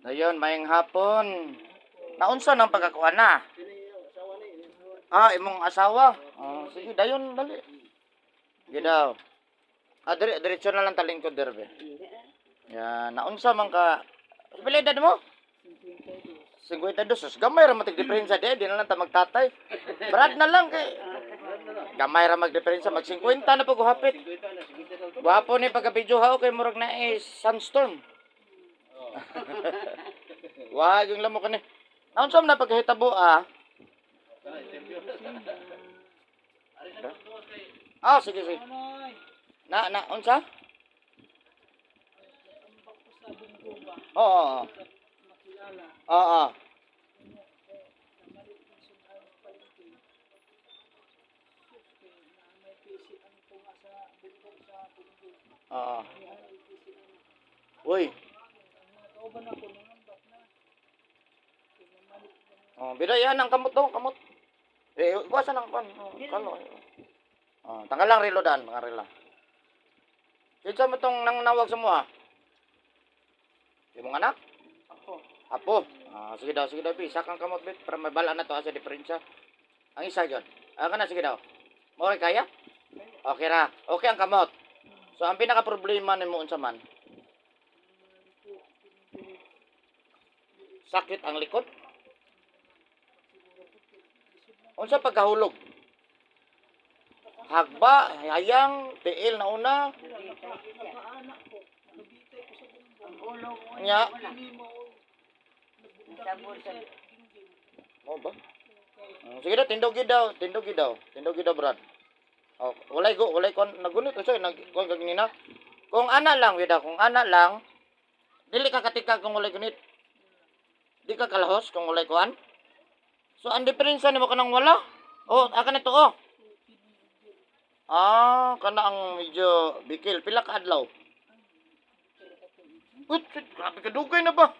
Dayon, mayang hapon. Naunsa nang pagkakuha na? Imong asawa. Sige, dayon, dali. Sige daw. Diretso na lang taling ko, derbe. Yan, naunsa man ka. Pila edad mo? 52. Sus, gamay ra matig diferensya di na lang ta magtatay. Brad na lang kay gamay ra magdiferensya mag 50 na po guhapit. Guwapo ni pagka video ha kay murag na sunstorm. Wag yung lamo kani. Naunsa man na pagkahitabo sige sige. Unsa? Oo. Oo. Oo. Uy. Bida yan ang kamot daw, kamot. Iwasan ang kan. Kalo. Tanggal lang relo dan, mga rela. Kinsa mo tong nang nawag sa mo Imong anak? Apo. Sige daw, bisa kang kamot bit para mabala na to sa diferensya. Ang isa gyud. Kana sige daw. Mo kaya? Okay ra. Okay ang kamot. So ang pinaka problema nimo unsa man? Sakit ang likod? Unsa pagkahulog? Hagba, hayang, tiil na una. Nya. Ba? Sige daw, tindog daw, Brad. Walay kon nagunit usa kon kagnina. Kung ana lang, dili ka katikag kung walay gunit. Di ka kalahos kung walay kuan. So ang diferensya nimo kanang wala. Aka na to kana ang medyo bikil. Pila ka adlaw? Grabe ka dugay na ba?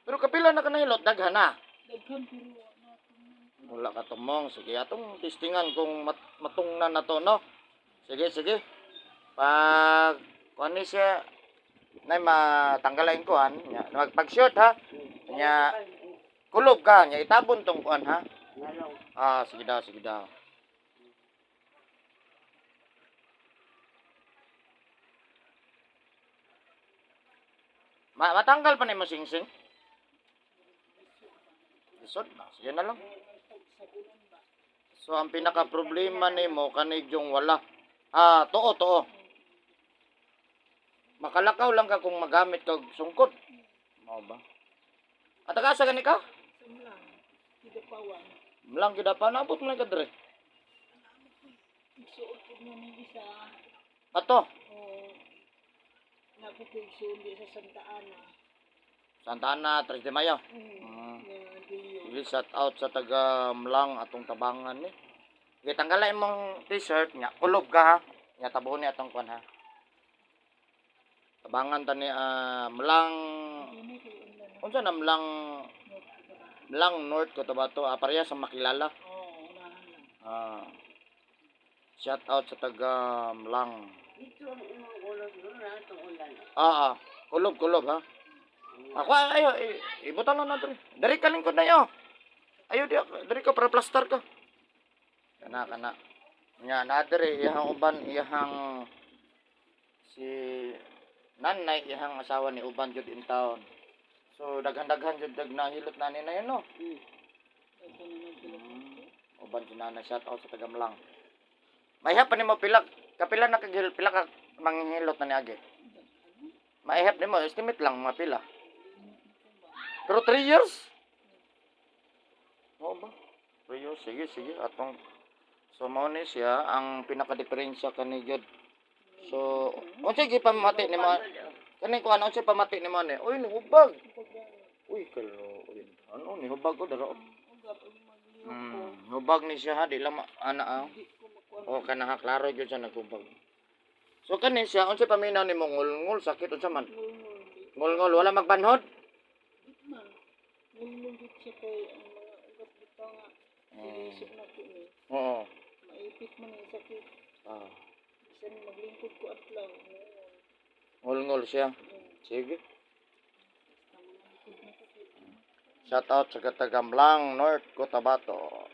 Pero kapila na ka nahilot, daghan na. Wala ka tumong. Sige, atong testingan kung matungnan na to, no? Sige. Pag kuan ni siya, na matanggalan kuan, magpag-short ha. Nya kulob ka, nya itabon tong kuan ha. Sige daw. Matanggal pa ni mo sing-sing. Isod na, sige na lang. So ang pinaka problema nimo kanig yung wala. Too. Makalakaw lang ka kung magamit kag sungkot. Mao ba? At asa gani ka? Mlang gidapan abot man ka dire. Suot ko na ni isa. Ato. Napupigsundi sa Santa Ana. Santa Ana, 3 de Mayo. Shout out sa taga Mlang atong tabangan ni. Gitanggalay mong t-shirt nya kulob ka ha. Nya tabuhon ni atong kuan ha. Tabangan tani Mlang. Unsa na Mlang North Cotabato, pareha sa makilala. Shout out sa taga Mlang. Dito ang imong ulos na itong ulan. Kulob ha. Ako ayo ibutan lang natin. Dari ka lingkod na yo. Ayo dari ka para plaster ka. Kana. Nya na diri iyang uban iyang si nanay iyang asawa ni uban jud in town. So daghan jud nahilot na nina yun no. Uban si nanay, shout out sa taga Mlang. Maihap pa nimo kapila na pila ka manghilot na ni agi. Maihap nimo estimate lang mapila. Pero 3 years? Ba? 3 years, sige. Atong so mao ni siya ang pinaka-diferensya kani gyud. So, unsa gi pamati nimo? Kani kuan unsa pamati nimo ni? Uy, hubag. Uy, kalo. Ano ni hubag ko daro? Hubag ni siya ha, di lang ana kana klaro gyud siya naghubag. So kani siya unsa paminaw nimo ngul sakit unsa man? Ngul wala magbanhod? Nilungit siya kay ang mga ugat bitaw nga. Inisip na ko ni. Oo. Maipit man ang sakit. Bisan maglingkod ko adlaw. Ngul siya. Sige. Likod na ko. Shout out sa Katagamblang, North Cotabato.